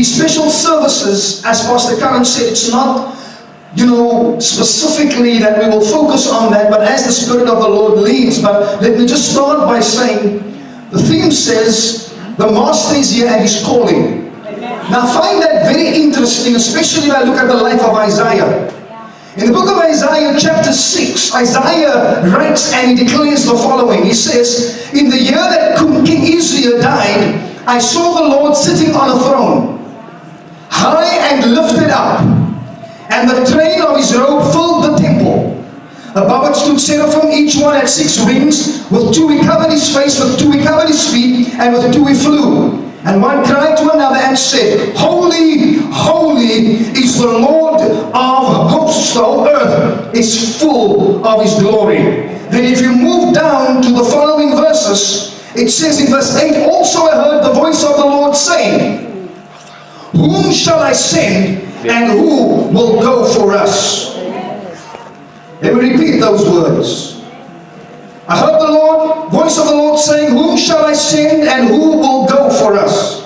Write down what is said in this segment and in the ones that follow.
These special services, as Pastor Karen said, it's not, specifically that we will focus on that, but as the Spirit of the Lord leads. But let me just start by saying, the theme says, the Master is here and He's calling. Now I find that very interesting, especially when I look at the life of Isaiah. In the book of Isaiah chapter 6, Isaiah writes and he declares the following. He says, in the year that King Uzziah died, I saw the Lord sitting on a throne, high and lifted up, and the train of His robe filled the temple. Above it stood seraphim, each one had 6 wings. With 2 He covered His face, with 2 He covered His feet, and with 2 He flew. And one cried to another and said, Holy, holy is the Lord of hosts. The whole earth is full of His glory. Then if you move down to the following verses, it says in verse 8, also I heard the voice of the Lord saying, whom shall I send, and who will go for us? Let me repeat those words. I heard the voice of the Lord saying, whom shall I send, and who will go for us?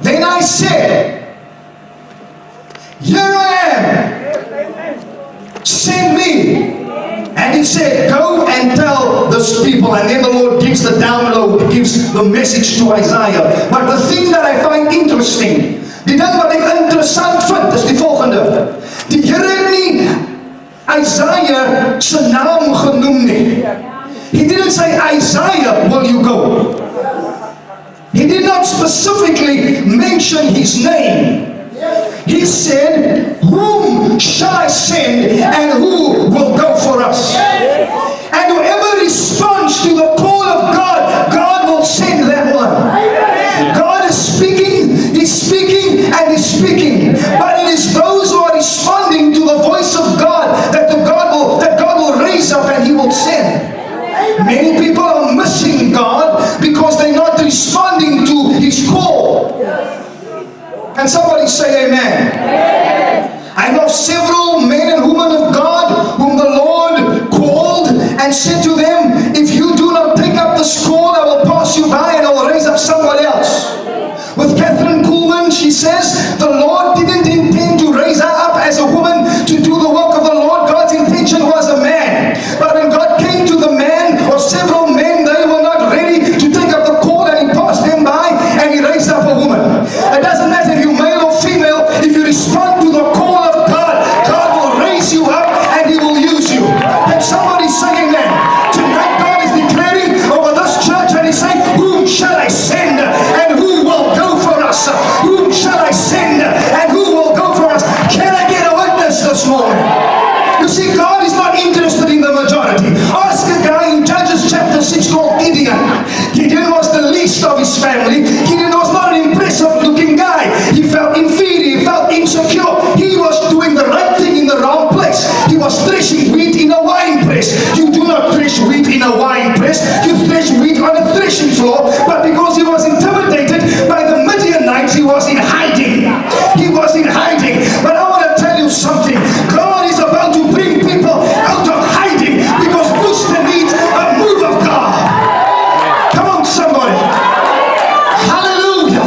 Then I said, here I am, send me. And He said, go and tell this people. And then the Lord gives the download, gives the message to Isaiah. But the thing that I find interesting, die ding wat ek interessant vind, is die volgende. Die Here het nie Isaiah se naam genoem nie. He didn't say, Isaiah, will you go? He did not specifically mention his name. He said, whom shall I send, and who will go for us? And whoever responds to the call of God, God will send that one. God is speaking, He's speaking, and He's speaking. But it is those who are responding to the voice of God that God will raise up and He will send. Many people are missing God because they're not responding to His call. Can somebody say amen? Amen. I know several men and women of God whom the Lord called and said to them, if you do not take up this call, I will pass you by and I will raise up somebody else. With Catherine Kuhlman, she says, the Lord didn't intend to raise her up as a woman to do the work of the Lord. God's intention was a man. But when God came to the man, or several men, they were not ready to take up the call, and He passed them by and He raised up a woman. It doesn't matter if you're male or female, if you respond to the call of God, God will raise you up and He will use you. And somebody's saying that. Tonight God is declaring over this church and He's saying, whom shall I send, and who will go for us? Whom shall I send, and who will go for us? Can I get a witness this morning? You see, God is not interested in the majority. Ask a guy in Judges chapter 6 called Gideon. Gideon was the least of his family. Gideon was not an impressive looking guy. He felt inferior, he felt insecure. He was doing the right thing in the wrong place. He was threshing wheat in a wine press. You do not thresh wheat in a wine press. You thresh wheat on a threshing floor. But because he was intimidated by the Midianites, he was in hiding. He was in hiding. But I want to tell you something. God is about to bring people out of hiding because Worcester needs a move of God. Come on, somebody. Hallelujah.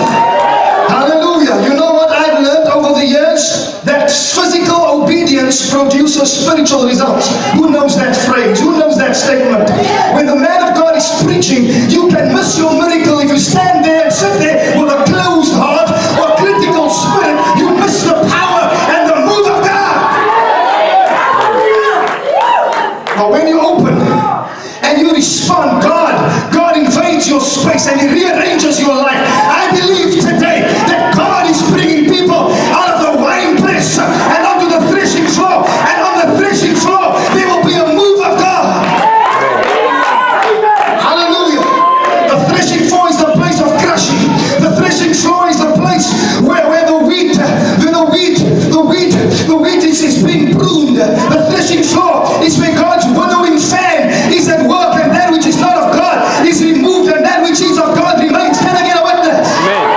Hallelujah. You know what I've learned over the years? That physical obedience produces spiritual results. Who knows that phrase? Who knows that statement? When the man of God is preaching, you can miss your miracle if you stand there and sit there with a closed heart or critical spirit. You miss the power and the move of God. But when you open and you respond, God invades your space and He rearranges your life. I believe today that God is bringing people out of the wine press and onto the threshing floor. And on the threshing floor, there will be a move of God. Hallelujah. The threshing floor is the place of crushing. The threshing floor is the place where the wheat is being pruned. The threshing floor is where God's winnowing fan is at work, and that which is not of God is removed, and that which is of God remains. Can I get a witness? Amen.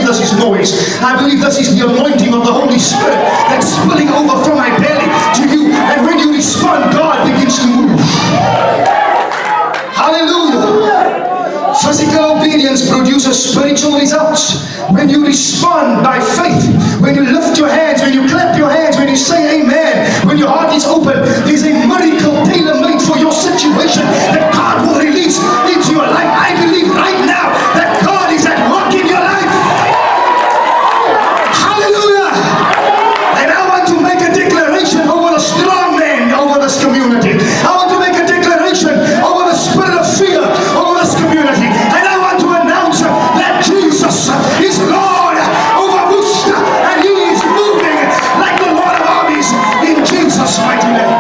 believe this is noise. I believe this is the anointing of the Holy Spirit that's spilling over from my belly to you. And when you respond, God begins to move. Hallelujah. Physical obedience produces spiritual results. When you respond by faith, when you lift your hands, when you clap your hands, when you say amen, when your heart is open, there's a miracle tailor-made for your situation that God will release into your life. I believe right now that God is at work in your life. Hallelujah. And I want to make a declaration over the strong man over this community. I want to make a declaration over the spirit of fear over this community. And I want to announce that Jesus is Lord over Worcester, and He is moving like the Lord of armies in Jesus' mighty name.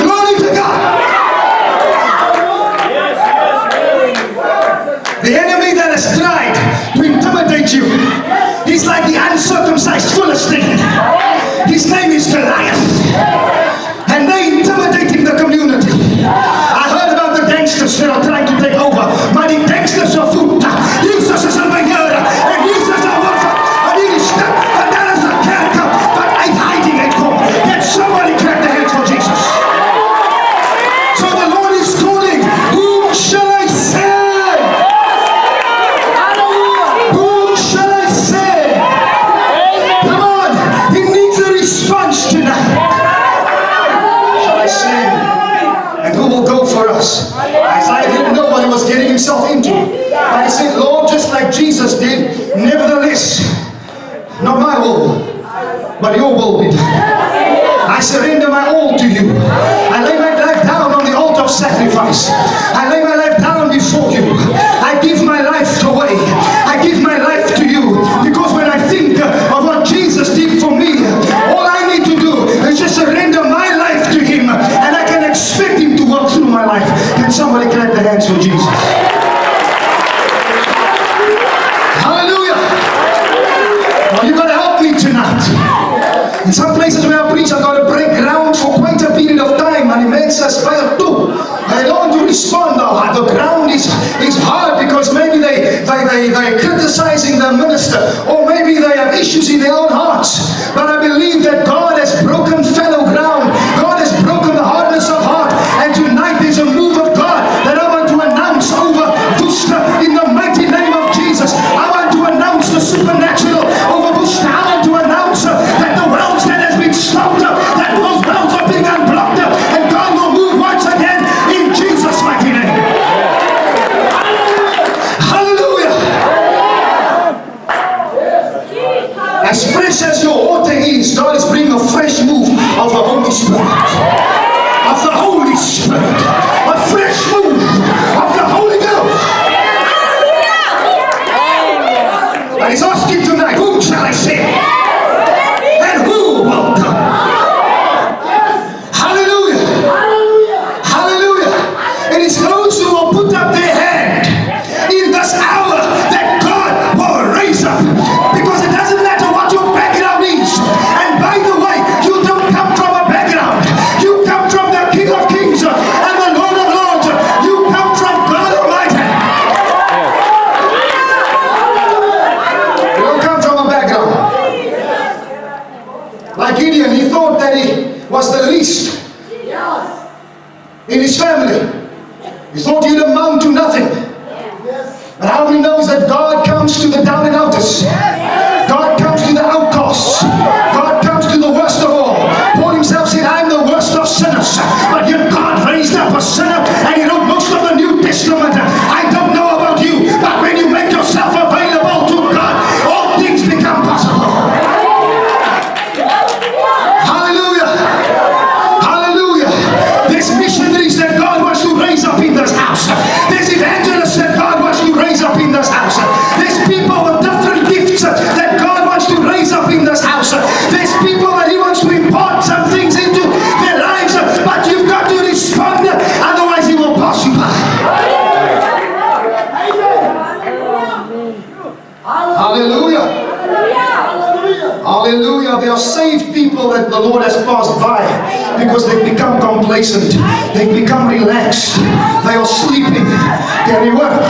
Glory to God. The enemy that has tried to intimidate you, he's like the uncircumcised Philistine. His name is Goliath. And they intimidating the community. I heard about the gangsters that are trying to take over. But the gangsters are food. Jesus is a mayor. And Jesus is a worker. And he is stuck. And that is a character. But I'm hiding at home. Can somebody clap their hands for Jesus? So the Lord is calling. Whom shall I send? Whom shall I send? Come on. He needs a response tonight. And who will go for us? Isaiah didn't know what he was getting himself into. But he said, Lord, just like Jesus did, nevertheless, not my will, but your will be done. I surrender my all to you. I lay my life down on the altar of sacrifice. I lay my life down before you. I give my life away. I give my life to you. Because when I think of what Jesus did for me, all I need to do is just surrender my life to Him. And I can expect Him to work through my life. Can somebody clap their hands for Jesus? Hallelujah. Well, you got to help me tonight. In some places where I preach, I've got to break ground for quite a period of time. And it makes us better too. I don't want to respond now. The ground is hard because maybe they're criticizing the minister, or maybe they have issues in their own hearts. But I believe that God has broken fallow ground. God has broken the hardness of heart. And tonight there's a move of God that I want to announce over Worcester in the mighty name of Jesus. I want to announce the supernatural over Worcester. I want to announce that the wells that has been stopped up, that those wells are being unblocked up, and God will move once again in Jesus' mighty name. Hallelujah. As fresh as your water is, God is bringing a fresh move of the Holy Spirit. Of the Holy Spirit. A fresh move of the Holy Ghost. And He's asking tonight, whom shall I send? And who will come? Hallelujah. Hallelujah. It is those who will put up their hand in this hour that God will raise up. Because it doesn't matter what your background is. And by the way, you don't come from a background. You come from the King of Kings and the Lord of Lords. You come from God Almighty. You don't come from a background. Like Gideon, he thought that he was the least in his family. He thought he'd amount to nothing. But how many knows that God comes to the down and outers? God comes to the outcasts. God comes to the worst of all. Paul himself said, I'm the worst of sinners. But yet God raised up a sinner, and he wrote most of the New Testament. I don't know about you, but when you make yourself available to God, all things become possible. Hallelujah. Hallelujah. There's missionaries that God wants to raise up in this house. There's evangelists that God wants to raise up in this house. There's people with different gifts that God wants to raise up in this house. There's people that He wants to impart some things into their lives. But you've got to respond, otherwise He will pass you by. Hallelujah. Hallelujah. There are saved people that the Lord has passed by because they've become complacent. They've become relaxed. They are sleeping. Can you work?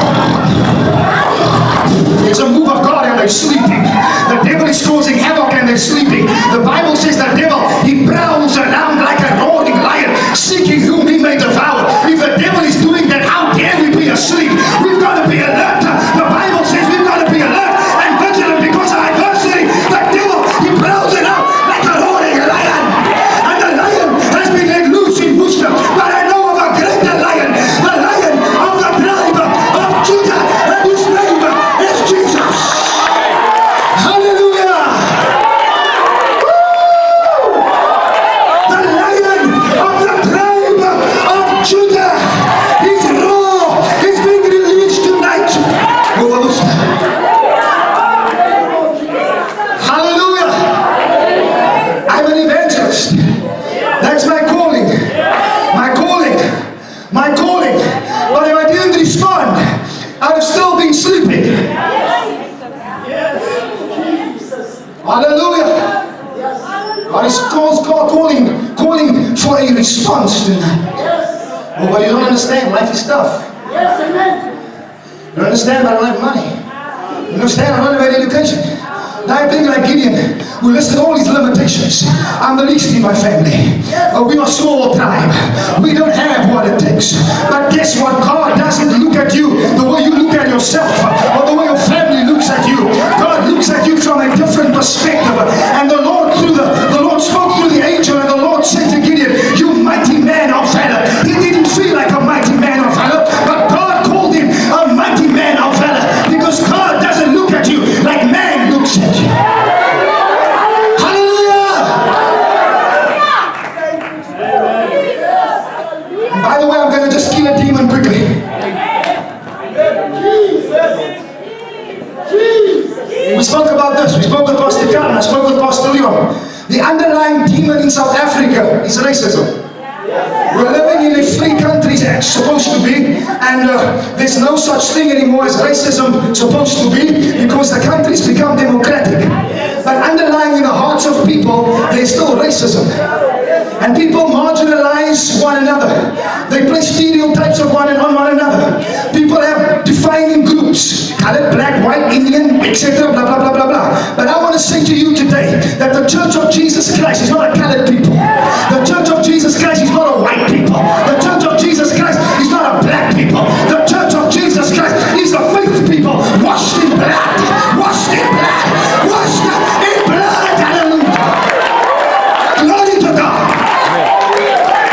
asleep. We've got to be alert. The Bible says we've got to be alert and vigilant because of adversity. The devil, he prowls it out like a roaring lion. And the lion has been let loose in Worcester. But I know of a greater lion, the lion of the tribe of Judah, and his name is Jesus. Hallelujah. The lion of the tribe of Judah, his roar is being released tonight over Worcester. Hallelujah. I'm an evangelist. That's my calling. My calling. My calling. But if I didn't respond, I'd have still been sleeping. Hallelujah. God is calling for a response tonight. Oh, but you don't understand. Life is tough. You don't understand, I don't have money. You understand, I don't have any education. Now I think like Gideon, who listed all his limitations. I'm the least in my family. We are small tribe. We don't have what it takes. But guess what? God doesn't look at you the way you look at yourself or the way your family looks at you. God looks at you from a different perspective. And the Lord spoke through the angel, and the Lord said to Gideon, "You mighty man of valor." He didn't feel like a mighty man of valor, but God called him a mighty man of valor because God doesn't look at you like man looks at you. Hallelujah! And by the way, I'm going to just kill a demon quickly. We spoke about this. We spoke with Pastor Karen. I spoke with Pastor Leon. The underlying demon in South Africa is racism. We're living in a free country, it's supposed to be, and there's no such thing anymore as racism supposed to be because the country's become democratic. But underlying in the hearts of people, there's still racism. And people marginalize one another. They place stereotypes of on one another. People have defining groups, colored, black, white, Indian, etc. blah blah blah blah blah. But I want to say to you today that the Church of Jesus Christ is not a colored people. The Church of Jesus Christ is not a white people. The Church of Jesus Christ is not a black people. The Church of Jesus Christ is a faith people washed in blood, washed in blood, washed in blood. Hallelujah. Glory to God.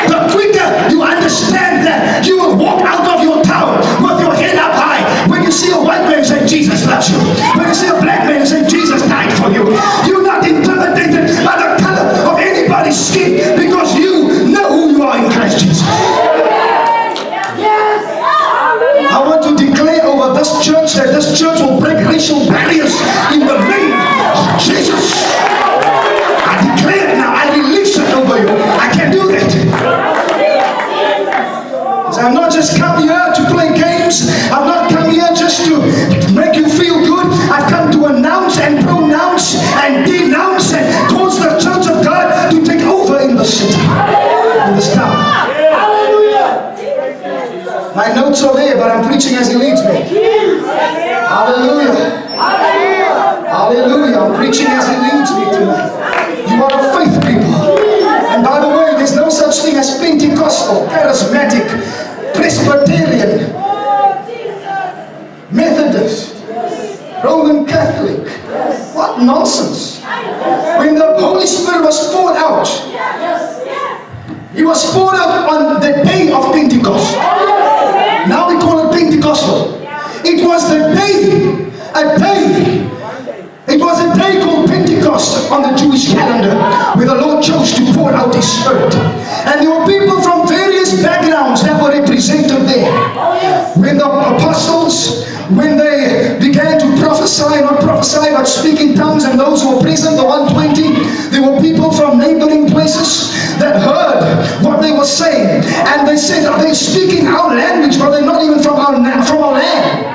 The quicker you understand that, you will walk out of your tower with your head up high. When you see a white man, say Jesus loves you. When you see a black man, say Jesus died for you. You're not intimidated by the color of anybody's skin because you know who you are in Christ Jesus. I want to declare over this church that this church will break racial barriers in the name of Jesus. I declare it now. I release it over you. I can do that. I'm not just come here to play games. I've not come here just to make you feel good. I've come to announce and pronounce and denounce and cause the church of God to take over in the city, in this town. My notes are there, but I'm preaching as He leads me. Hallelujah. Hallelujah. I'm preaching as He leads me tonight. You are a faith people. And by the way, there's no such thing as Pentecostal, charismatic, Presbyterian, Methodist, Roman Catholic. What nonsense. When the Holy Spirit was poured out, He was poured out on the day of Pentecost. Now we call it Pentecostal. It was the day, it was a day called Pentecost on the Jewish calendar where the Lord chose to pour out His Spirit. And there were people from various backgrounds that were represented there. When the apostles, when they began to prophesy, not prophesy but speak in tongues, and those who were present, the 120, there were people from neighboring places that heard what they were saying. And they said, are they speaking our language, but they're not even from our land?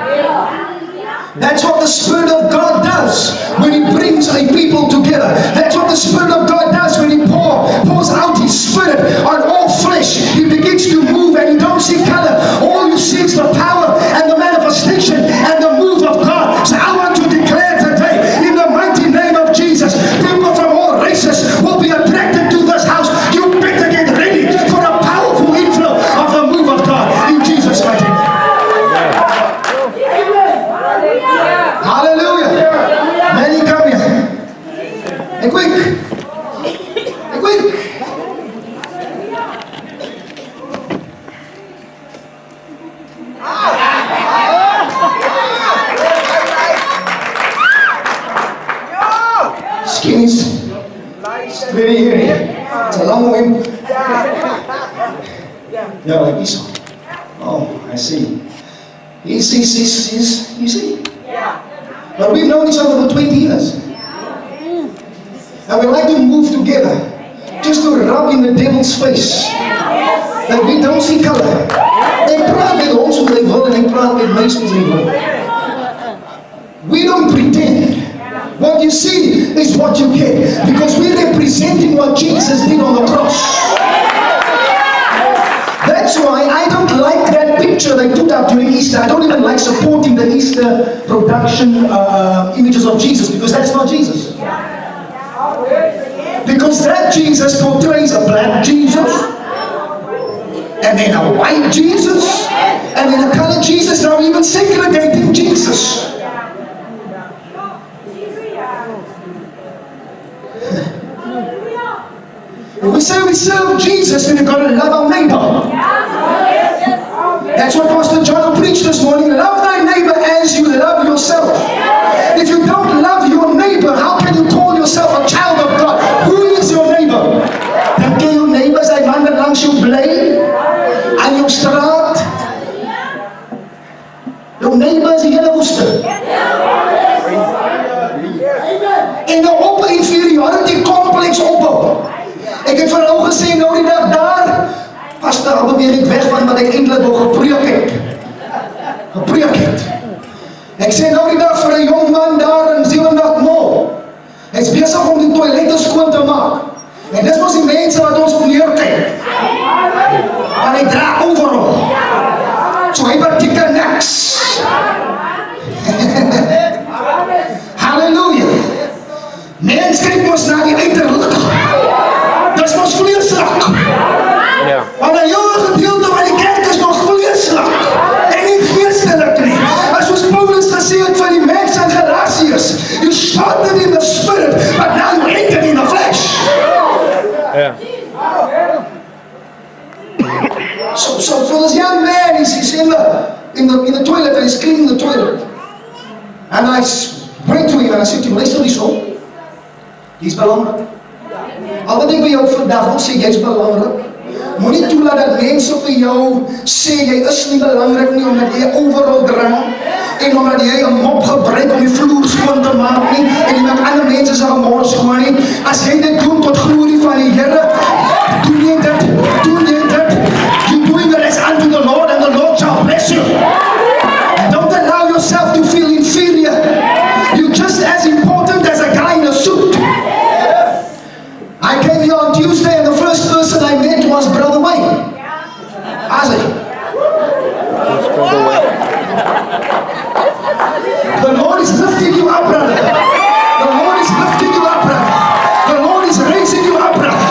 That's what the Spirit of God does when He brings a people together. That's what the Spirit of God does when He pours out His Spirit on all flesh. He begins to move and you don't see color. All you see is the power and the manifestation and the move of God. So I want to declare today, in the mighty name of Jesus, people from all races will be attracted to this house. You better get ready for a powerful inflow of the move of God in Jesus' mighty name. Skin is very hairy. It's a long way. Yeah, like Esau. Oh, I see. You see? But we've known each other for 20 years. And we like to move together just to rub in the devil's face that we don't see color. They praat met ons hoe they wil en they praat met my soos they wil. We don't pretend. What you see is what you get, because we're representing what Jesus did on the cross. That's why I don't like that picture they put up during Easter. I don't even like supporting the Easter production images of Jesus, because that's not Jesus. Because that Jesus portrays a black Jesus, and then a white Jesus, and then a colored Jesus, now even segregating Jesus. If we say we serve Jesus, then we've got to love our neighbor. That's what Pastor John preached this morning. Love thy neighbor as you love yourself. If you don't love your neighbor, how can you call yourself a child of God? Who is your neighbor? Dan ken jou neighbors uit man wat langs jou bly, aan jou straat. Jou neighbor is die hele Worcester. En nou op 'n inferiority complex opbou. Ek het vir hulle gesê, nou die dag daar, pas daar beweeg ek weg van wat ek eintlik wil gepreek het. Ek sê nou die dag vir 'n jong man daar in Zeeland Mall. Hy's besig om die toilette skoon te maak. En dis mos die mense wat ons op neerkyk. En hy dra overal. So hy beteken niks. Halleluja. Mens kyk mos na die uiterlik. Dis mos vleeslik. Want die hele gedeelte van die kerk is nog vleeslik. En nie geestelik nie. As soos Paulus gesê het van die mense in Galatiërs, you started in the spirit, but now you entered in the flesh. So this young man, he's in the toilet, and he's cleaning the toilet. And I went to him and I said to him, luister hierso, jy's belangrik. Al wat ek by jou vandag wil sê, jy's belangrik. Moenie toelaat dat mense vir jou sê jy is nie belangrik nie, omdat jy overal dra en omdat jy 'n mop gebruik om die vloer skoon te maak nie en jy maak ander mense se gemors skoon nie. As jy dit doen tot glorie van die Here, doen jy dit. You doing it as unto the Lord, and the Lord shall bless you. Don't allow yourself to feel inferior. You're just as important as a guy in a suit. I came here on Tuesday and the first person I met was Brother Wayne. Isaac. The Lord is lifting you up, brother. The Lord is lifting you up, brother. The Lord is raising you up, brother.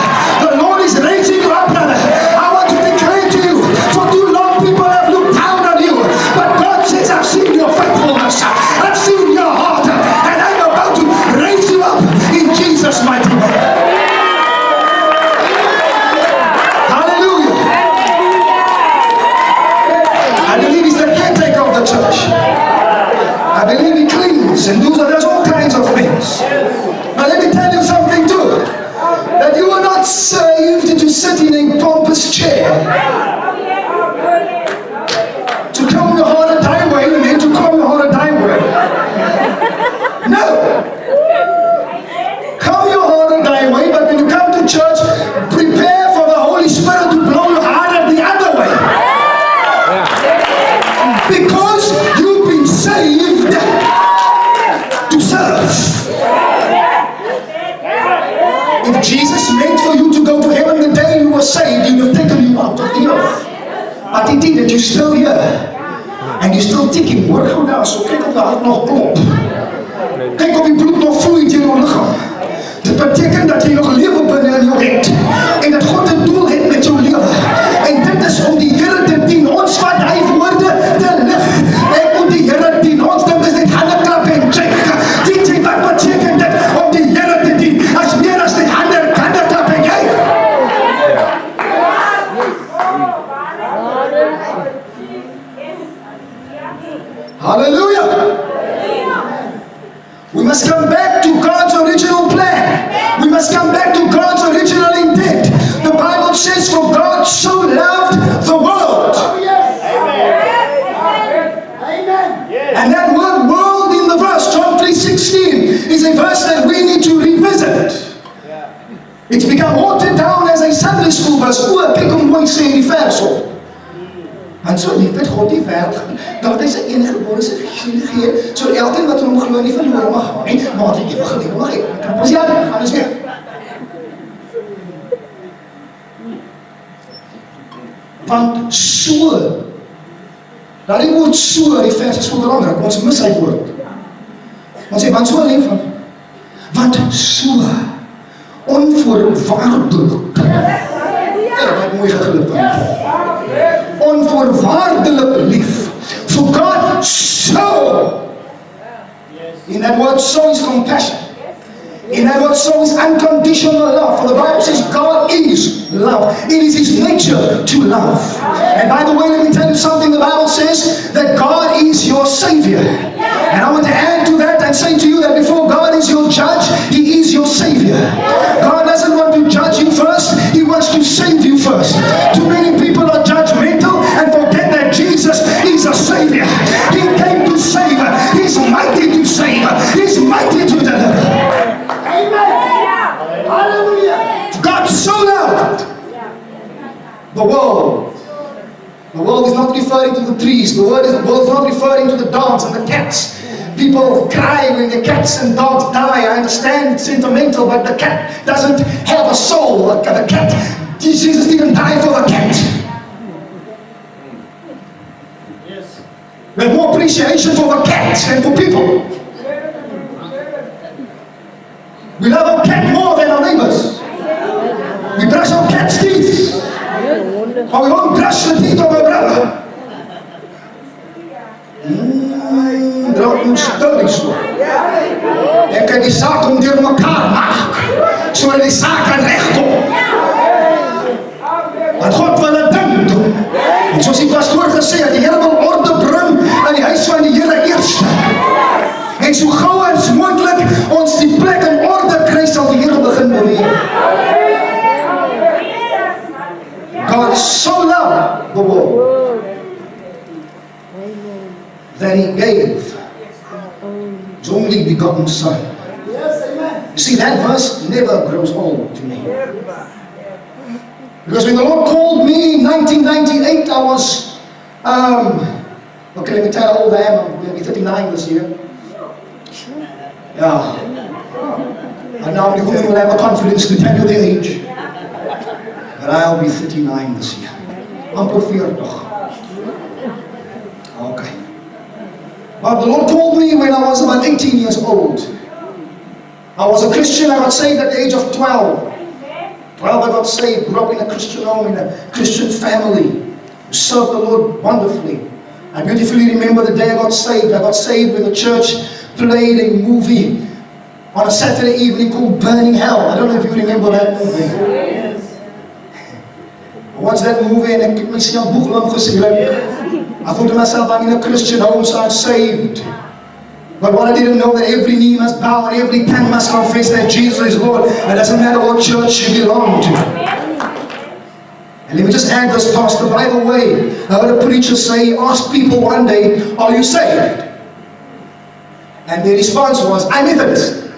The Lord is raising you up, brother. I want to declare to you, for too long people have looked down on you, but God says, I've seen your faithfulness. I've seen your heart, and I'm about to raise you up in Jesus' mighty name. And there's all kinds of things. Now let me tell you something too. That you are not saved to sit in a pompous chair, to come your heart a thy way and then to come your heart a thy way. No. Come your heart a thy way, but when you come to church, prepare for the Holy Spirit to blow your heart up the other way. Because you've been saved to serve. If Jesus meant for you to go to heaven the day you were saved, He would have taken you out of the earth. But He didn't. You're still here. And you're still ticking. Hoor gou daar, so kyk of die hart nog klop. Kyk of die bloed nog vloei deur jou liggaam. Dit beteken dat jy nog lewe binne in jou het. En dat God 'n doel het met jou lewe. En dit is om die Here te dien. Ons vat hy woorde te lig. Ek moet die Here dien. Ons dink is net hande klap en check. Dit wat beteken dit om die Here te dien? As meer as net hande klap en jy. Hallelujah. We must come back to God's original plan. We must come back to God's original intent. The Bible says, for God so loved the world. And that word world in the verse, John 3:16, is a verse that we need to revisit. It's become watered down as a Sunday school verse. O, kyk hoe mooi sê die vers op. En so lief het God die wêreld, dat hy sy enige gebore seun gegee, so elkeen wat in hom glo nie verlore mag gaan nie, maar die ewige lewe mag hê. Ons ja, gaan ons weer. Want so, dat die woord so, die vers is so belangrik, ons mis hy woord. Ons sê, want so lief, want so, onvoorwaardelik. Wat mooi geglip word. Onvoorwaardelik lief. For God so. In that word so is compassion. In that word so is unconditional love. For the Bible says God is love. It is His nature to love. And by the way, let me tell you something. The Bible says that God is your Savior. And I want to add to that and say to you that before God is your judge, He is your Savior. God doesn't want to judge you first. He wants to save you first. Too many people are judgmental and forget that Jesus is a Savior. He came to save. He's mighty to save. He's mighty to deliver. Amen. Hallelujah. God so loved the world. The world is not referring to the trees. The world is not referring to the dogs and the cats. People cry when the cats and dogs die. I understand it's sentimental, but the cat doesn't have a soul. The cat, Jesus didn't die for the cat. Yes. We have more appreciation for the cats than for people. We love our cat more than our neighbors. We brush our cat's teeth, but we won't brush the teeth of our brother. Draak moet stil so. Ek kan die saak om deur mekaar maak, sodat die saak kan regkom. Want God wil 'n ding doen. En soos die pastoor gesê het, die Here wil orde bring in die huis van die Here eerste. En so gou as moontlik ons die plek in orde kry, sal die Here begin beweeg. God so loved the world that He gave His only begotten Son. You see, that verse never grows old to me. Because when the Lord called me in 1998, I was, okay, let me tell you how old I am. I'm going to be 39 this year. Yeah. And now the women will have a confidence to tell you the age. But I'll be 39 this year. Amper 40. Okay. But the Lord called me when I was about 18 years old. I was a Christian. I got saved at the age of 12. 12 I got saved, grew up in a Christian home, in a Christian family. Served the Lord wonderfully. I beautifully remember the day I got saved. I got saved when the church played a movie on a Saturday evening called Burning Hell. I don't know if you remember that movie. Yes. I watched that movie and I myself I thought to myself, I'm in a Christian home, so I'm saved. But what I didn't know, that every knee must bow and every tongue must confess that Jesus is Lord. It doesn't matter what church you belong to. And let me just add this, Pastor. By the way, I heard a preacher say, ask people one day, are you saved? And the response was, I'm Methodist.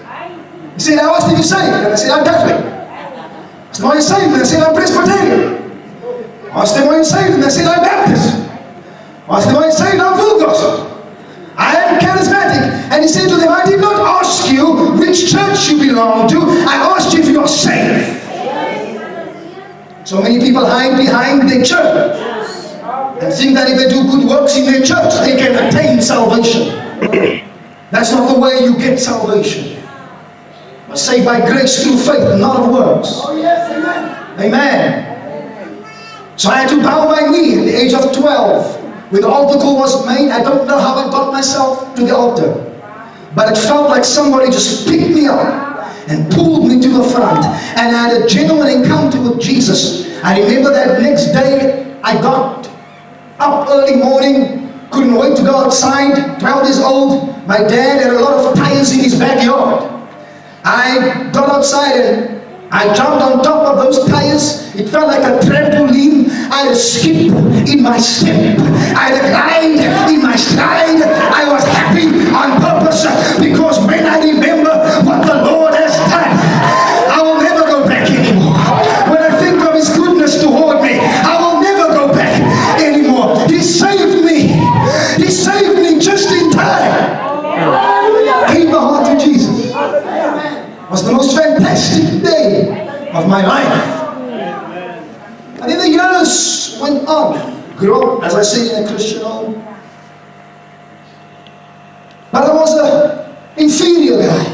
He said, I asked if you're saved. And I said, I'm Catholic. I said, are you saved? And I said, I'm Presbyterian. I asked them, are you saved? And I said, I'm Baptist. I asked them, are you saved? I'm full gospel. I am charismatic. And he said to them, I did not ask you which church you belong to. I asked you if you are saved. So many people hide behind their church and think that if they do good works in their church, they can attain salvation. That's not the way you get salvation. But saved by grace through faith, not of works. Oh yes, amen. Amen. So I had to bow my knee at the age of 12. When the altar call was made, I don't know how I got myself to the altar. But it felt like somebody just picked me up and pulled me to the front. And I had a genuine encounter with Jesus. I remember that next day, I got up early morning, Couldn't wait to go outside. 12 years old. My dad had a lot of tires in his backyard. I got outside and I jumped on top of those tires. It felt like a trampoline. I had a skip in my step. I had a glide in my stride. I was happy on purpose because when I remember what the Lord has done, I will never go back anymore. When I think of His goodness toward me, I will never go back anymore. He saved me. He saved me just in time. Gave my heart to Jesus. It was the most fantastic day of my life. And then the years went on. Grew up, as I said, in a Christian home. But I was an inferior guy.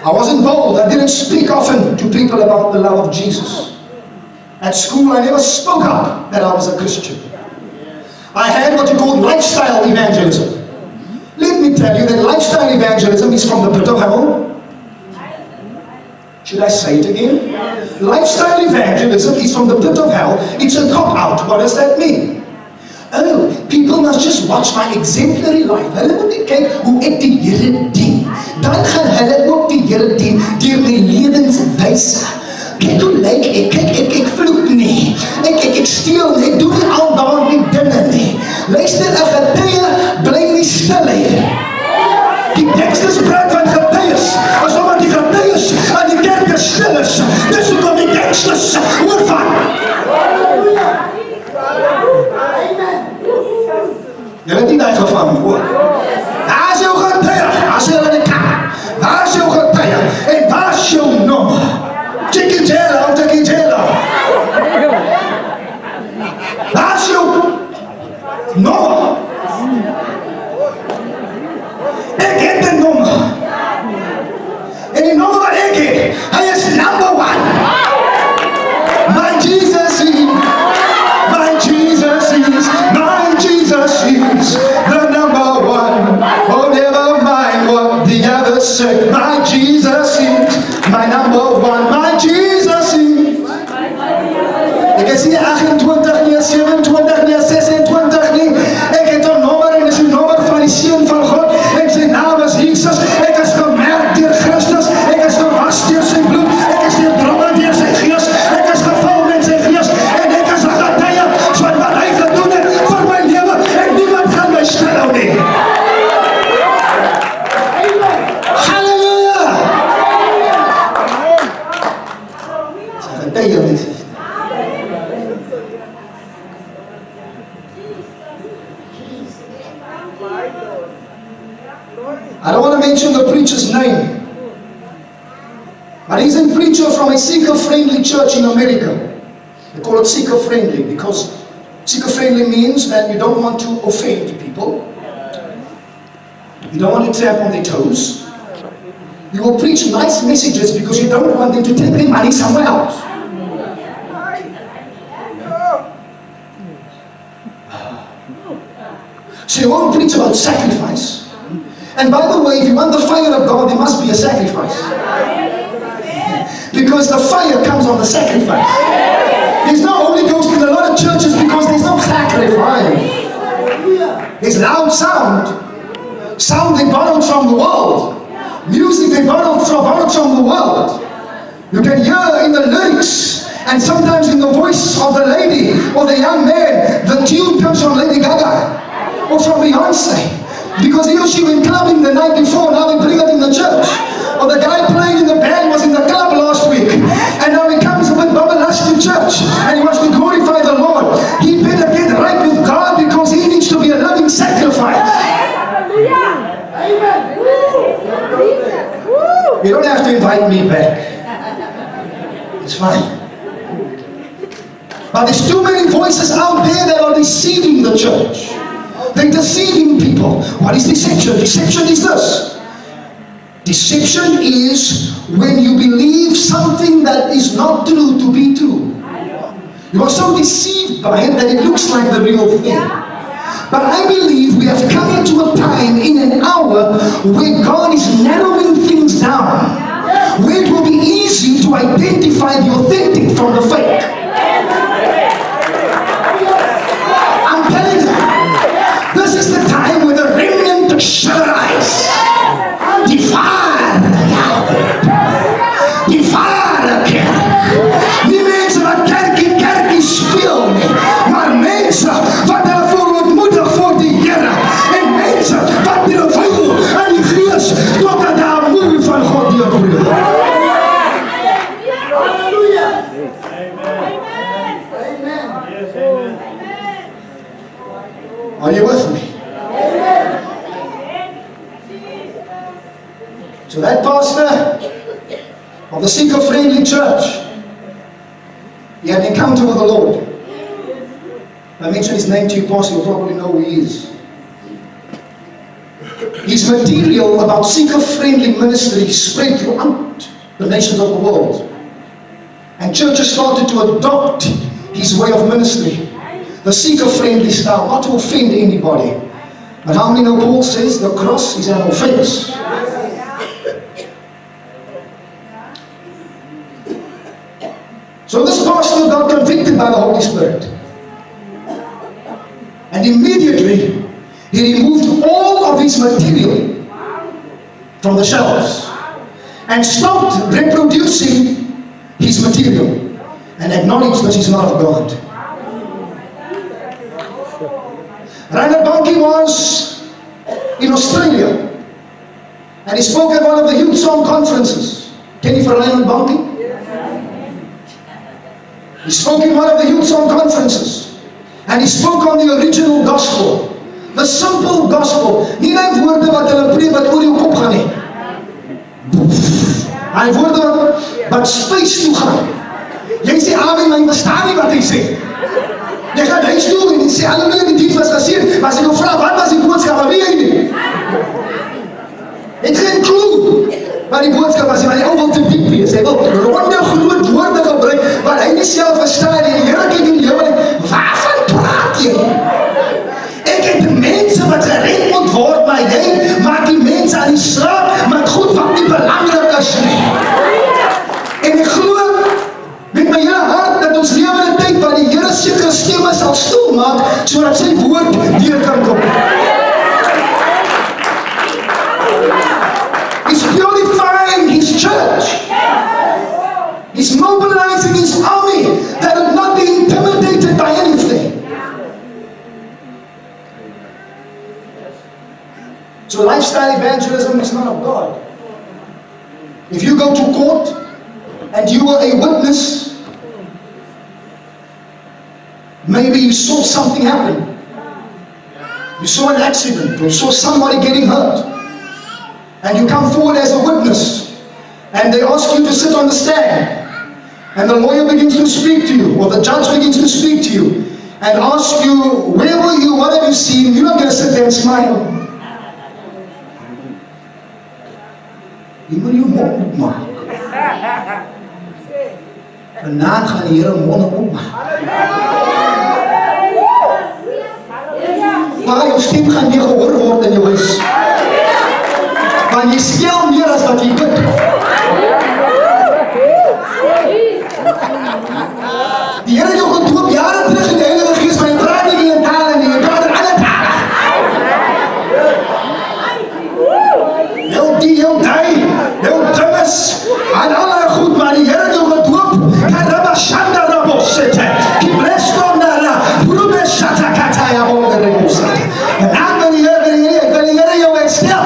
I wasn't bold. I didn't speak often to people about the love of Jesus. At school, I never spoke up that I was a Christian. I had what you call lifestyle evangelism. Let me tell you that lifestyle evangelism is from the pit of hell. Should I say it again? Yes. Lifestyle evangelism is from the pit of hell. It's a cop-out. What does that mean? Oh, people must just watch my exemplary life. Hulle moet net kyk hoe ek die Here dien. Dan gaan hulle ook die Here dien deur my lewenswyse. Kyk hoe lyk ek. Kyk ek vloek nie. Ek steel nie. Ek doen nie al daardie dinge nie. Luister, 'n getuie bly nie stil nie. Die teksters praat van getuies. Asof die getuies aan die kerk stil is. Dis hoekom die teksters oorval. Jy weet nie daai geval hoor. Waar is jou getuie? As jy in die kerk. Waar is jou getuie? En waar is jou nommer? Chicken jail, chicken jail. Waar is jou nommer? Ek het die nommer. En die nommer wat ek het, hy is number 1. My Jesus is, my Jesus is, my Jesus is the number 1. Oh, never mind what the others say. My Jesus is my number 1. My Jesus is. Ek is nie 28 nie, 27 nie, 26 nie. Ek het 'n nommer en dis die nommer van die Seun van God. En sy naam is Jesus. Ek is gemerk deur Christus. Ek is gewas deur sy bloed. Ek is deurdrongen deur sy gees. Ek is gevul met sy gees. En ek is 'n getuie van wat hy gedoen het vir my lewe. En niemand gaan my stilhou nie. Halleluja! Sy getuie mense. I don't want to mention the preacher's name, but he's a preacher from a seeker-friendly church in America. They call it seeker-friendly because seeker-friendly means that you don't want to offend people. You don't want to tramp on their toes. You will preach nice messages because you don't want them to take their money somewhere else. So you won't preach about sacrifice. And by the way, if you want the fire of God, there must be a sacrifice. Because the fire comes on the sacrifice. There's no Holy Ghost in a lot of churches because there's no sacrifice. There's loud sound. Sound they borrowed from the world. Music they borrowed from the world. You can hear in the lyrics and sometimes in the voice of the lady or the young man, the tune comes from Lady Gaga or from Beyonce. Because he or she went clubbing the night before, now they bring it in the church. Or the guy playing in the band was in the club last week, and now he comes with Baba Lush to church, and he wants to glorify the Lord. He better get right with God because he needs to be a living sacrifice. Amen. You don't have to invite me back. It's fine. But there's too many voices out there that are deceiving the church. They're deceiving people. What is deception? Deception is this. Deception is when you believe something that is not true to be true. You are so deceived by it that it looks like the real thing. But I believe we have come into a time, in an hour, where God is narrowing things down. Where it will be easy to identify the authentic from the fake. I'm telling you. So that pastor of the seeker-friendly church, he had an encounter with the Lord. If I mention his name to you, pastor, you'll probably know who he is. His material about seeker-friendly ministry spread throughout the nations of the world. And churches started to adopt his way of ministry. The seeker-friendly style, not to offend anybody. But how many know Paul says the cross is an offense? So this pastor got convicted by the Holy Spirit. And immediately, he removed all of his material from the shelves and stopped reproducing his material and acknowledged that he's not of God. Reinhard Bonnke was in Australia and he spoke at one of the youth song conferences. Can you for Reinhard Bonnke? He spoke in one of the youth song conferences and he spoke on the original gospel. The simple gospel. Nie die woorde wat hulle preek wat oor jou kop gaan nie. Hy woorde wat spys toe gaan. Jy sê amen, maar jy verstaan nie wat hy sê. Jy gaan huis toe en jy sê halleluja, die diens was geseën, maar as jy nou vra wat was die boodskap, wat weet jy nie? Het geen clue wat die boodskap was, maar die ou wil te diep wees. Hy wil ronde groot woorde gebruik wat hy nie self verstaan nie. Die Here kyk in jou en waarvan praat jy? Ek het mense wat gered moet word, maar jy maak die mense aan die slaap met goed wat nie belangrik is nie. En ek glo met my hele hart dat ons lewe in 'n tyd waar die Here sekere stemme sal stil maak sodat sy woord deur kan kom. He's purifying his church. He's mobilizing his army that will not be intimidated by anything. So lifestyle evangelism is not of God. If you go to court and you were a witness, maybe you saw something happen. You saw an accident or saw somebody getting hurt. And you come forward as a witness and they ask you to sit on the stand. And the lawyer begins to speak to you or the judge begins to speak to you and ask you, where were you, what have you seen? You're not going to sit there and smile. Jy moet jou mond opmaak. Vandaag gaan die Here mond opmaak. Maar jou stem gaan nie gehoor word in jou huis. Want jy skel meer as wat jy bid. Die Here het jou gedoop jare terug in die Heilige Gees, maar jy praat nie in tale nie, jy praat in ander tale. Heel die, heel die. Heel dinges, en alle goed, maar die Here het jou gedoop, karaba shanda rabo sete, kibresto nara, brube shata kataya bondere musate. En aan wil die Here jou herstel.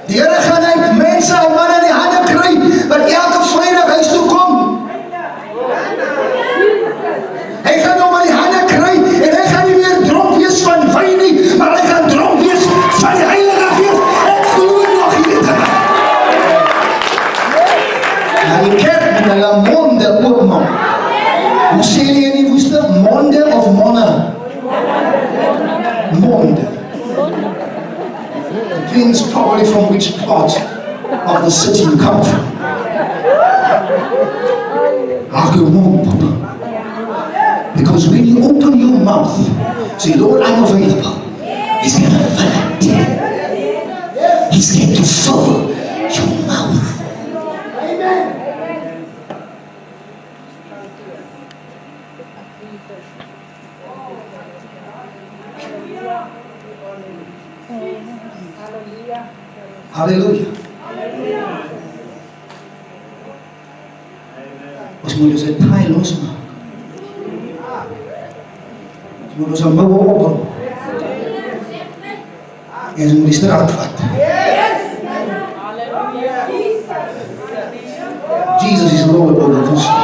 Die Here gaan uit mense en manne in die hande kry, wat elke Vrydag huis toe kom. Hy gaan nou maar die hande kry, en hy gaan nie meer dronk wees van wyn nie, maar hy gaan dronk wees van die Heilige Gees. Ek glo nog hierdie. En die kerk moet hulle monde oopmaak. Hoe sê jy in die woeste? Monde of monne? Monde. Depends probably from which part of the city you come from. Hou jou mond, papa. Because when you open your mouth, say, Lord, I'm available. He's going to fill it. He's going to fill your mouth. Amen. Hallelujah. Ons moet ons het paai losmaak. Ons moet ons aan bouwe opbouw. En ons moet die straat vat. Jesus is Lord over Worcester.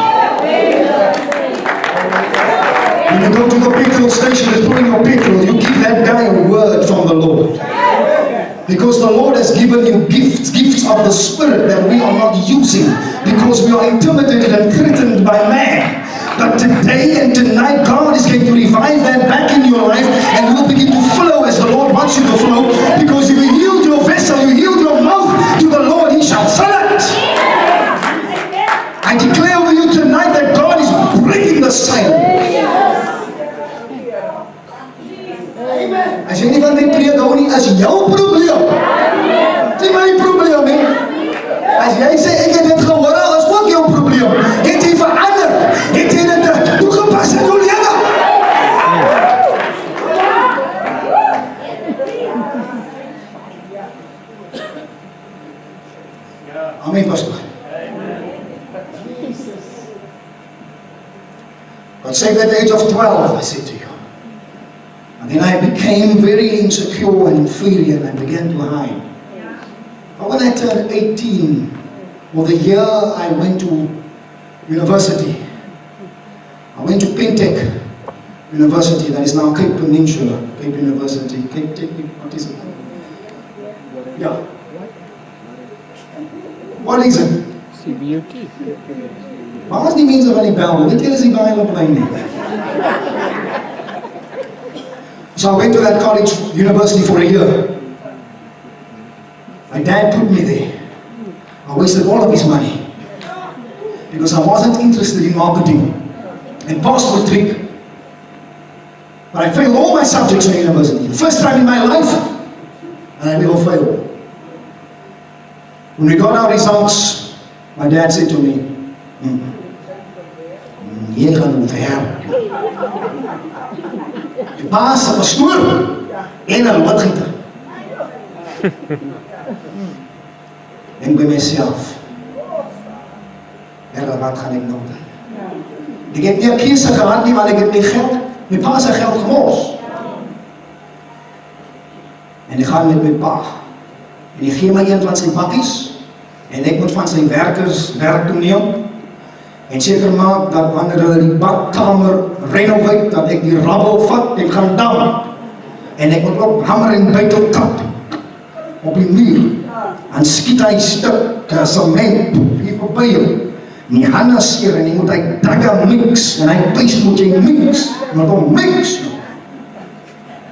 When you go to the petrol station and put in your petrol, you give that guy a word from the Lord. Because the Lord has given you gifts of the Spirit that we are not using because we are intimidated and threatened by man. But today and tonight, God is going to revive that back in your life, and you will begin to flow as the Lord wants you to flow, because if you yield your vessel, you yield your mouth to the Lord, He shall fill it. I declare over you tonight that God is breaking the silence. As jy nie van my preek hou nie, is jou probleem. Dis my probleem, hè. As jy sê ek het dit gehoor, is ook jou probleem. Het jy verander? Het jy dit toegepas in jou lewe? Amen, pastor. God saved at the age of 12, I said to you. And then I became very insecure and inferior, and I began to hide. But when I turned 18, well, the year I went to university, I went to Pentec University, that is now Cape Peninsula, Cape University, what is it? Yeah. What is it? CBUT. Wat is die mense van die Bijbel? Weet jy is die Bijbel op lyn nie? So I went to that college, university for a year. My dad put me there. I wasted all of his money because I wasn't interested in marketing and passed matric. But I failed all my subjects in university. First time in my life, and I never failed. When we got our results, my dad said to me, "Jy gaan moet werk. Je pa is 'n pastoor en 'n loodgieter." En by myself, wat gaan ek nou doen? Ek het nie 'n keuse gehad nie, want ek het nie geld. My pa se geld gemors. En ek gaan met my pa. En hy gee my een van sy bakkies, en ek moet van sy werkers werk toeneem. En seker maak dat wanneer hulle die badkamer renovate, dat ek die rabbel vat en gaan dam. En ek moet ook hamer en bytel kap op die muur. En skiet hy stuk sement hier voorbij jou. En die hande seer en jy moet hy dagga mix. En hy puist moet jy mix. Jy moet hom mix.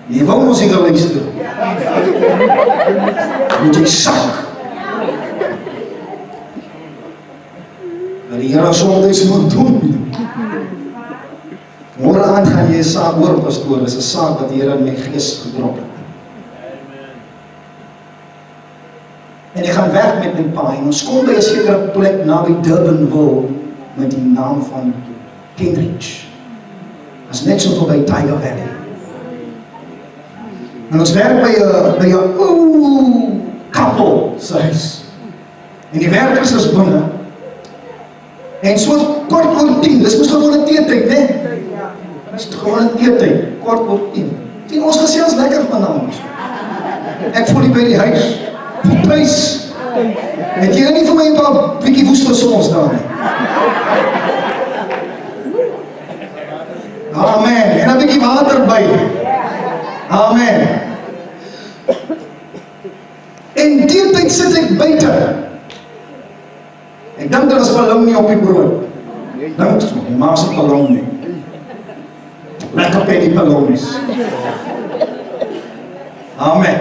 En jy wou ons nie geluister. Moet jy sak. Dat die Here soms moet doen. Môre aand gaan jy 'n saak hoor, pastoor. Dis 'n saak wat die Here in my gees gedrop het. En ek gaan werk met my pa en ons kom by 'n sekere plek naby Durbanville met die naam van Kingridge. Dat is net so voorbij Tiger Valley. En ons werk by 'n couple se huis. En die werkers is binne. En so kort oor 10, dis mos gewoon 'n teetyd, né? Dis gewoon 'n teetyd, kort oor 10. Sien, ons gesels lekker vanaand. Ek voel nie by die huis. Voel thuis. Het jy nie vir my 'n paar bietjie woestersons daar nie? Amen. En 'n bietjie water by. Amen. En die tyd sit ek buite. Ek dink daar is ballon nie op die brood. Dink, die ma se ballon nie. Lekker by die ballon is. Amen.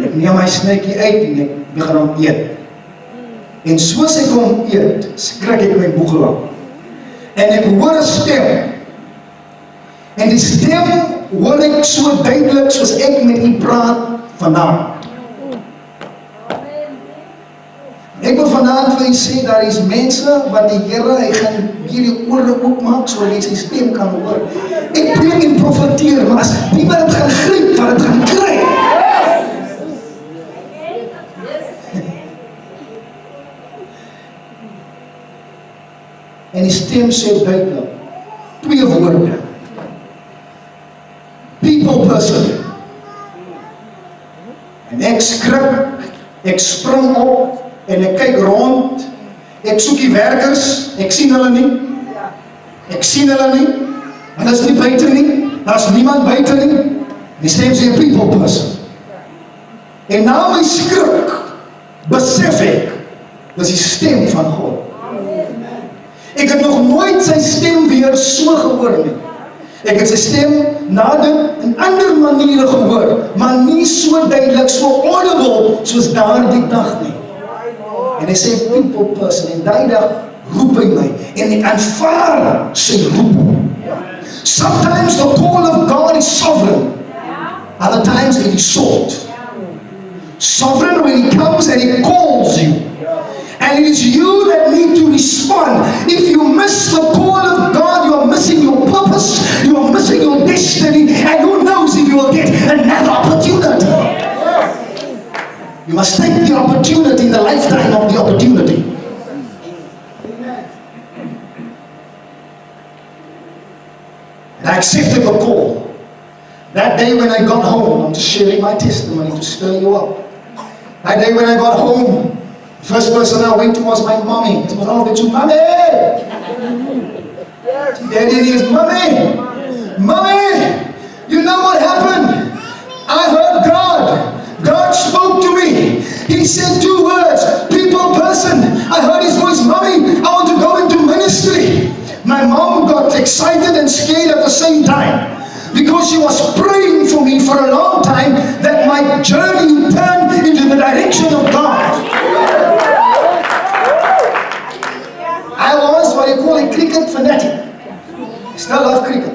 Ek neem my snytjie uit en ek begin hom eet. En soos ek hom eet, skrik ek my boegel. En ek hoor 'n stem. En die stem hoor ek so duidelik soos ek met u praat vanaand. Ek wil vanaand vir u sê, daar is mense wat die Here, hy gaan hierdie ore oopmaak sodat jy sy stem kan hoor. Ek preek en profeteer, maar as die wat het gaan gryp, wat het gaan kry. En die stem sê duidelik, 2 woorde. People person. En ek skrik, ek spring op, en ek kyk rond, ek soek die werkers, ek sien hulle nie. Ek sien hulle nie, hulle is nie buite nie, daar is niemand buite nie. Die stem sê people person. En na my skrik, besef ek, dis die stem van God. Ek het nog nooit sy stem weer so gehoor nie. Ek het sy stem na dit in ander maniere gehoor, maar nie so duidelik, so audible, soos daardie dag nie. En hy sê, people person, en die dag roep hy my, en ek aanvaar sy roep. Sometimes the call of God is sovereign, other times it is short. Sovereign when he comes and he calls you. And it is you that need to respond. If you miss the call of God, you are missing your purpose, you are missing your destiny, and who knows if you will get another opportunity. You must take the opportunity in the lifetime of the opportunity. And I accepted the call. That day when I got home, I'm just sharing my testimony to stir you up. That day when I got home, first person I went to was my mommy. It was all the two, mommy! Daddy is, mommy! Mommy! You know what happened? I heard God. God spoke to me. He said 2 words, people, person. I heard his voice, mommy, I want to go into ministry. My mom got excited and scared at the same time, because she was praying for me for a long time that my journey turned into the direction of God. I was what you call a cricket fanatic. I still love cricket.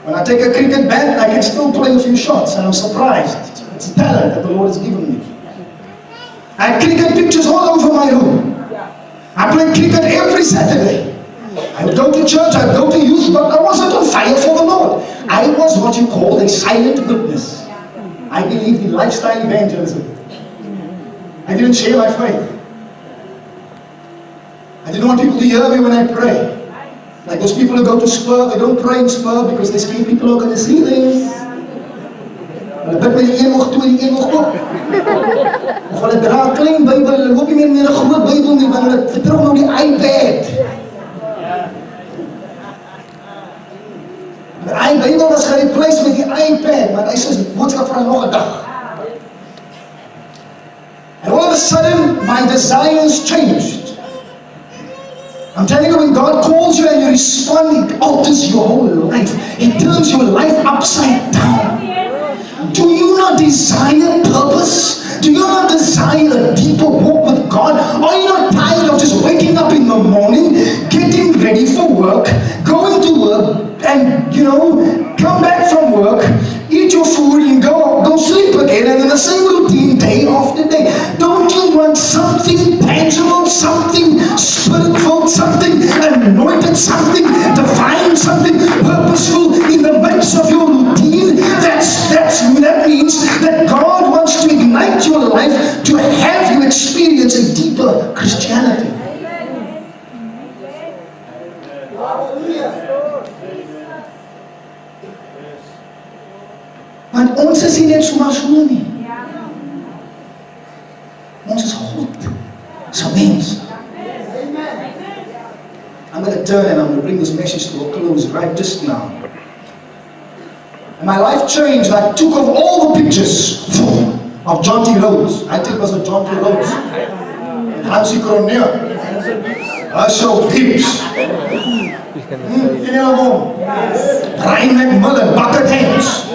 When I take a cricket bat, I can still play a few shots, and I'm surprised. It's a talent that the Lord has given me. I have cricket pictures all over my room. I play cricket every Saturday. I would go to church, I would go to youth, but I wasn't on fire for the Lord. I was what you call a silent witness. I believed in lifestyle evangelism. I didn't share my faith. I didn't want people to hear me when I pray. Like those people who go to Spur, they don't pray in Spur because they scared people are going to see them. Hulle bid met die een oog toe en die een oog op. Of hulle dra 'n klein Bybel, hulle hoop nie meer 'n groot Bybel nie, want hulle vertrou nou die iPad. Die Bybel was gereplace met die iPad, maar hy sê boodskap vir nog 'n dag. And all of a sudden, my desires changed. I'm telling you, when God calls you and you respond, it alters your whole life. It turns your life upside down. Do you not desire purpose? Do you not desire a deeper walk with God? Are you not tired of just waking up in the morning, getting ready for work, going to work, and come back from work, eat your food and go sleep again, and then the same routine day after day? Don't you want something tangible, something spiritual, something anointed, something divine, something purposeful in the midst of your routine? That means that God wants to ignite your life to have you experience a deeper Christianity. Want ons is nie net sommer so nie. Ons is God. So mens. I'm going to turn and I'm going to bring this message to a close right just now. And my life changed. I took off all the pictures of John T. Rhodes. I think it was a John T. Rhodes. Hansie Cronje. Herschel Gibbs. Brian McMillan. Bucket Hands.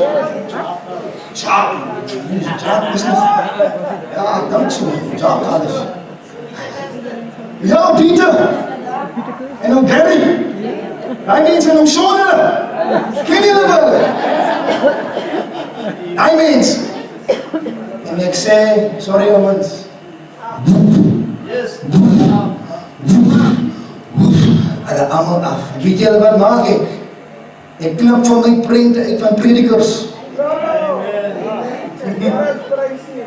Jaap is nog. Ja, dank zo. Jaap alles. Ja, Pieter. En ook Gary. Hij mensen en ook Sean. Ken jullie wel? Hij mensen. En ik zei, sorry jongens. Hulle allemaal af. Weet jullie wat maak ik? Ik knap van mijn prenten uit van predikers.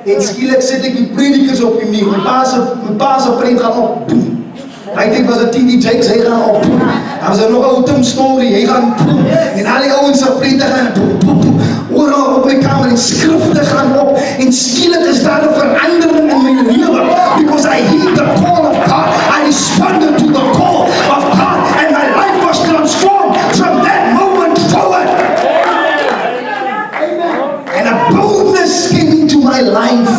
En skielik zet ik die predikers op die muur. Mijn pa se prent gaan op. Hy dink was 'n TV Jakes, hy gaan op. Dan was nog 'n Tim Story, hy gaan. En al die ouens se prente gaan oral op my kamer en skrifte gaan op. En skielik is daar 'n verandering in my lewe. Because I heard the call of God. I responded to the call of God. And my life was transformed from that moment forward. And a boldness came into my life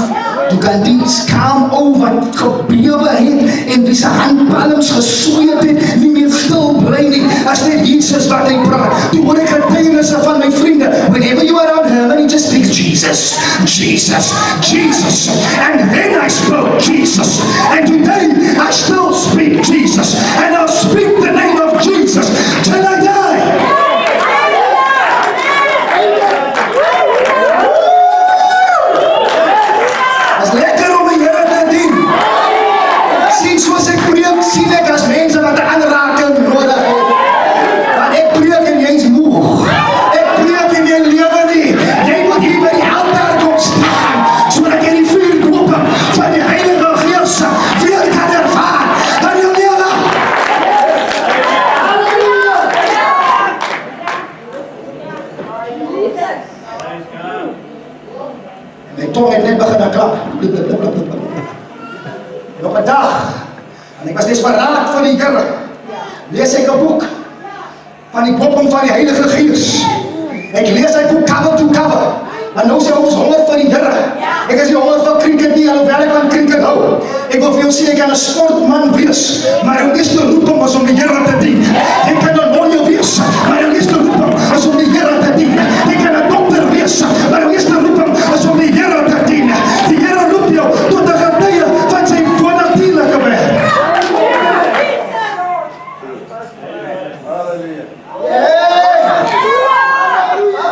toe kan die skaam wat gebewe het en wie sy handpalms gesweet het, nie meer stil bly nie, as net Jesus wat hy praat. Toe hoor ek getuienisse van my vriende, whenever you are around Herman, he just speaks Jesus, Jesus, Jesus, and then I spoke Jesus, and today I still speak Jesus, and I'll speak the name of Jesus till I die. Nog 'n dag, en ek was desperaat vir die Here, lees ek 'n boek van die bopping van die Heilige Gees. Ek lees hy boek cover to cover, en nou sê ons honger vir die Here. Ek is nie honger vir cricket nie, alhoewel ek van cricket hou. Ek wil vir jou sê, ek kan 'n sportman wees, maar jou eerste roeping is om die Here te dien. Ek kan 'n lawyer wees, maar jou eerste roeping is om die Here te dien. Ek kan 'n dokter wees, maar jou eerste roeping is om die Here te dien. Die Here roep jou tot 'n getuie van sy bonatuurlike werk.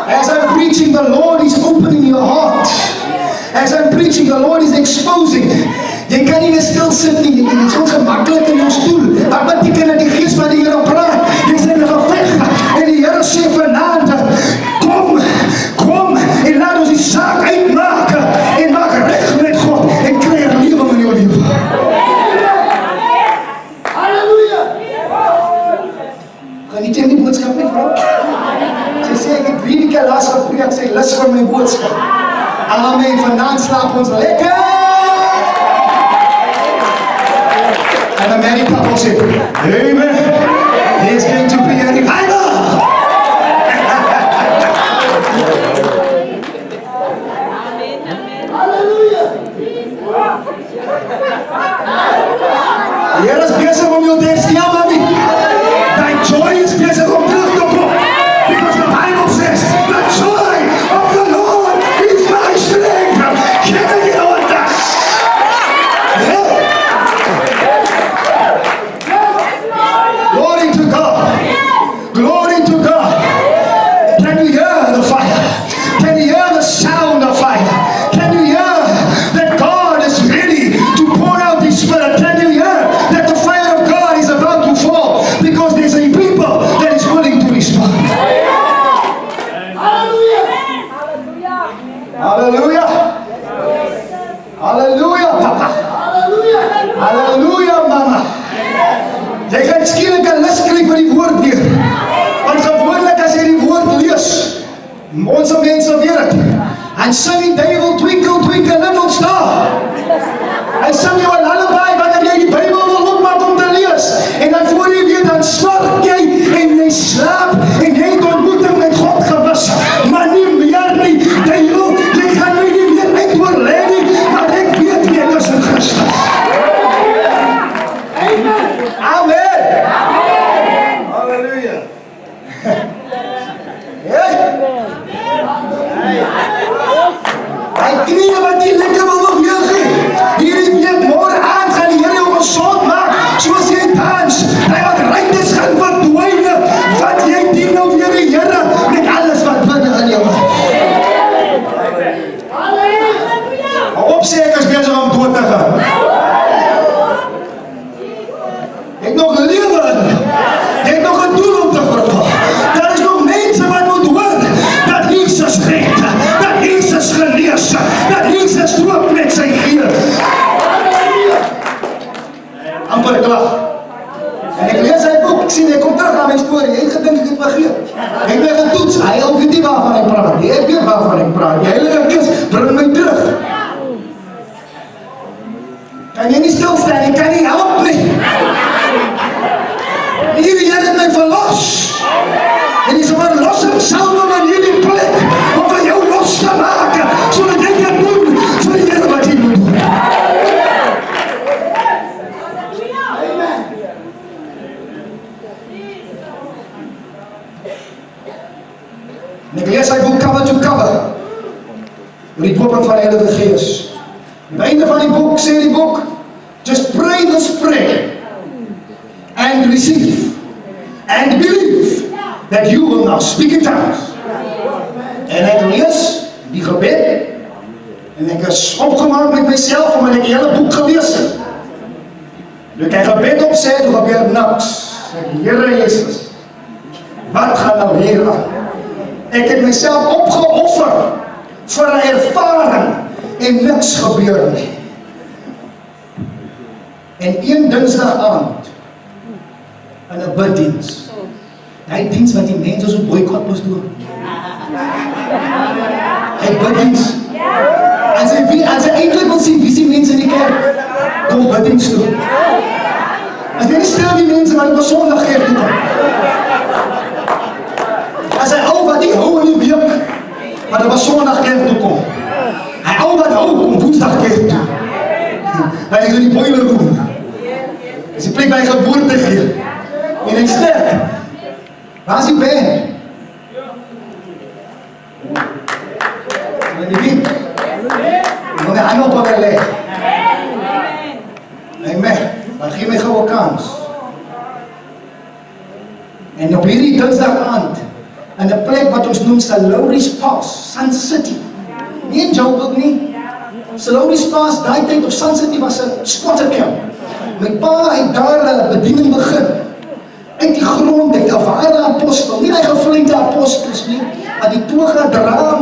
As I'm preaching, the Lord is opening your heart. As I'm preaching, the Lord is exposing. Jy kan nie meer stil sit nie, jy is ongemakkelijk in jou stoel. Wat beteken dat die Gees van die Here praat? Jy is in 'n geveg, en die Here sê vanaand, kom, en laat ons die saak uitmaak, en maak reg met God, en kry 'n lewe in jou lewe. Halleluja! Geniet jy die boodskap nie, vrou? Sy sê, ek het 3 keer laas gepreek, sy lus vir my boodskap. Amen, vanaand slaap ons lekker! And the married couple said, amen, there's going to be a revival! Hallelujah! Die Here is besig om jou te herstel, mami. Thy joy is besig om terug te kom. Because the Bible says, the joy of the Lord is my strength. Can I get on that? Glory to God. Glory to God. Can you hear the fire? Can you hear the sound of fire? Can you hear that God is ready to pour out His Spirit? Can you hear that the fire of God is about to fall? Because there's a people that is willing to respond. Hallelujah. Hallelujah. Hallelujah, Papa. Hallelujah, Mama. Jy gaan skielik 'n lus kry vir die woord weer. Want gewoonlik as jy die woord lees, ons mense weet dit. And sing die duivel, twinkle, twinkle, little star. Hy sing jou 'n lullaby wanneer jy die Bybel wil oopmaak om te lees. En dan voor jy weet, dan snork jy en jy slaap en jy het ontmoeting met God gemis. Maar nie meer nie, duivel, jy gaan my nie meer uitoorlê nie, want ek weet wie ek is in Christus. Amen. Hallelujah. Hy knie wat die lekker wil beweeg nie. Hierdie week môre aand gaan die Here jou gesond maak, soos jy dans. Hy wat rytes gaan verdwyne, wat jy dien nou weer die Here met alles wat binne in jou is. Maar opsê ek is besig om dood te gaan. Ek nog lewe. Ek nog 'n doel om te vervul. Daar is nog mense wat moet hoor dat Jesus red, dat Jesus genees, dat Jesus stroop met sy Gees. Amper klaar. En ek lees sy boek, ek sien, ek kom terug aan my storie. Hy het gedink ek het vergeet. Ek ben getoets, hy weet nie waarvan ek praat nie. Ek weet waarvan ek praat. Die Heilige Gees bring my terug. Kan jy nie stilstaan, ek kan nie help nie. Hierdie Here het my verlos. En die verlossing sal dan in hierdie plek om van jou los te maak, sodat jy kan doen vir En ek lees sy boek cover to cover. Oor die doping van die Heilige Gees. Aan die einde van die boek sê die boek, just pray this prayer and receive and believe that you will now speak in tongues. En ek lees die gebed en ek is opgemaak met myself omdat ek die hele boek gelees het. Toe ek gebed opsê, toe gebeur niks. Ek, Here Jesus, wat gaan nou hier aan? Ek het myself opgeoffer vir 'n ervaring en niks gebeur nie. En een Dinsdag aand in 'n biddiens. Hy diens wat die mense so boykot moes doen. Hy biddiens. En sy eintlik wil sien wie is die mense in die kerk. Kom biddiens toe. As jy nie stel die mense wat op Sondag kerk toe kom. As hy hou wat die hou in die week wat op Sondag kerk toe kom. Hy hou wat hou kom Woensdag kerk toe. Hy is in die boiler room. Dis die plek waar hy geboorte gee. En hy sterk. Waar is die band? En die wind. En dan die handen op elkaar leg. Amen. Maar gee my gauw 'n kans. En op hierdie Dinsdag aand, in 'n plek wat ons noem Salori's Pass, Sun City. Nie in Joburg nie. Salori's Pass, daai tyd op Sun City was 'n squatter camp. My pa het daar 'n bediening begin. Uit die grond, uit 'n ware apostel, nie hy gevleinte apostels nie, maar die toga dra,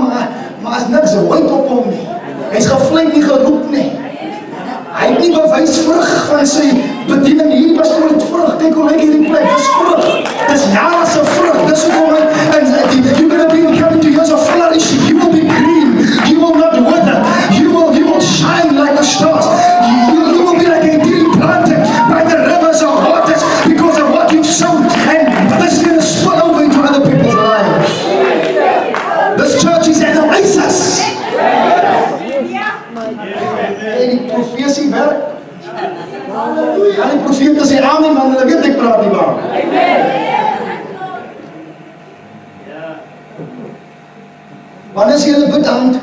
maar as niks white op hom nie. Hy's gevleint nie geroep nie. Hy het nie bewys vrug van sy bediening. Hierdie pastoor het vrug. Kyk hoe lyk hierdie plek. Dis vrug. Dis jare se vrug. Dis hoekom you're going to be coming to years of flourishing. You will be green. You will not wither. You will shine like the stars. You will be like a tree planted by the rivers of waters because of what you've sown. And this is going to spill over into other people's lives. This church is an oasis. En die profesie werk. Ja, die profete sê amen, man, hulle weet ek praat nie waar. Wanneer is julle bidhand?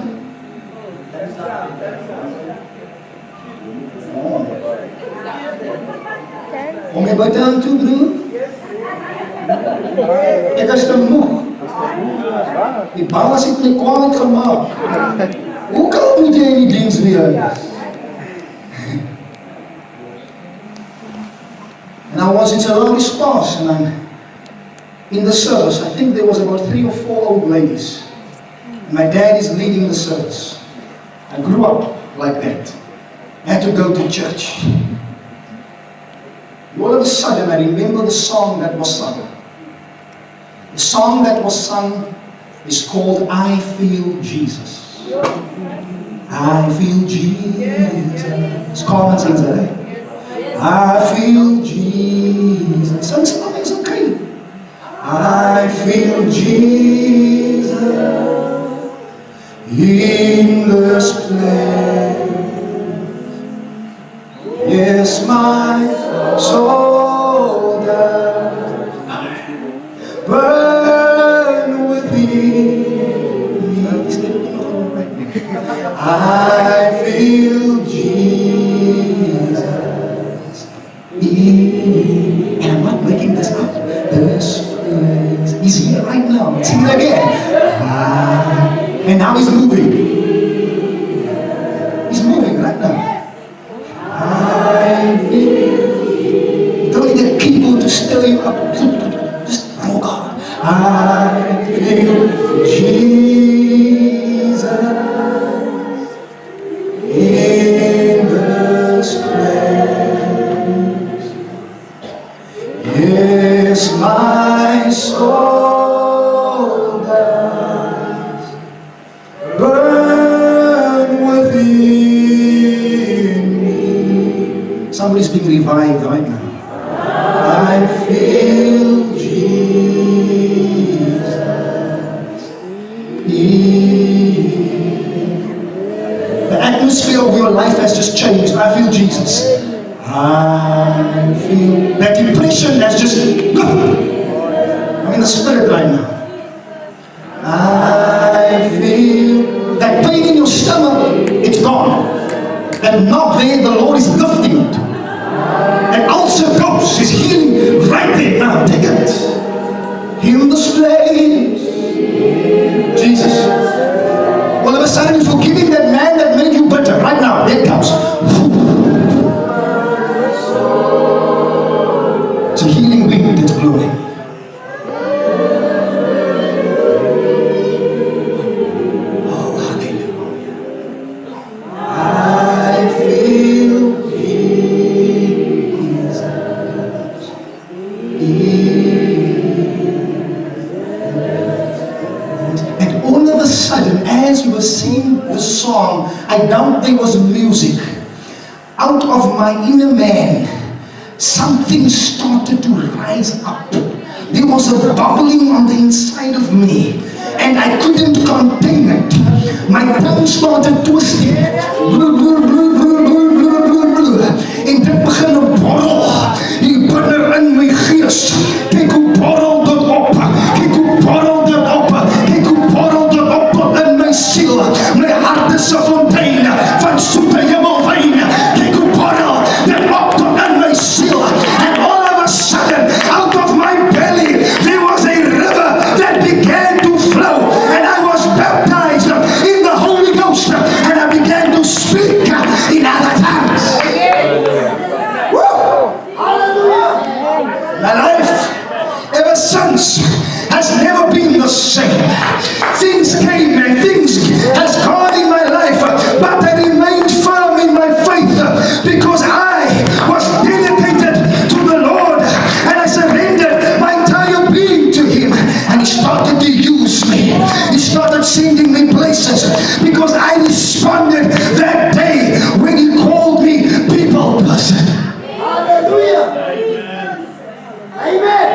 Om jy bidhand toe, broer? Ek is te moeg. Die baas het my kwaad gemaak. Hoe kan moet jy in die diens wees? And I was in Salori's Pass, and I'm in the service. I think there was about 3 or 4 old ladies. And my dad is leading the service. I grew up like that. I had to go to church. All of a sudden, I remember the song that was sung. The song that was sung is called I Feel Jesus. I feel Jesus. Carmen sings that. I feel Jesus. Something's okay. I feel Jesus in this place. Yes, my soul does burn within. I feel Jesus in, and I'm not making this up, this place. He's here right now. Sing it again. And now he's moving. He's moving right now. I feel. You don't need the people to stir you up. Just, oh God. I feel Jesus in this place. Yes, my soul does burn within me. Somebody's being revived right now. I feel Jesus the atmosphere of your life has just changed. I feel Jesus. I feel that depression has just I'm in the spirit right now. that knock there, the Lord is lifting it. And ulcer goes, is healing right there. Now take it. Heal this place. Jesus. All of a sudden you're forgiving that man that made you bitter. Right now, there it comes. It's a healing wind that's blowing. Oh, hallelujah. I feel Jesus. And all of a sudden, as we were singing the song, I doubt there was music. Out of my inner man, something started to rise up. There was a bubbling on the inside of me, and I couldn't contain it. My tongue started twisting. En dit begin 'n borrel hier binne in my gees. Kyk hoe borrel dit op. Kyk hoe borrel dit op. Kyk hoe borrel dit op in my siel. My hart is 'n fontein van soete hemelwyn. Kyk hoe borrel dit op in my siel. And all of a sudden, out of my belly, there was a river that began to flow. And I was baptized in the Holy Ghost. And I began to speak in other tongues. My life ever since has never been the same. Things came and things has gone in my life, but I remained firm in my faith because I was dedicated to the Lord and I surrendered my entire being to Him, and He started to use me. He started sending me places because I responded that day when He called me people person. Hallelujah. Amen.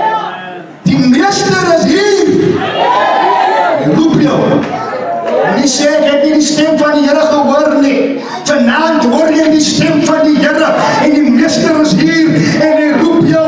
Die meester is hier. Hy roep jou. En hy sê, ek het nie die stem van die Here gehoor nie. Vanaand hoor jy die stem van die Here. En die meester is hier. En hy roep jou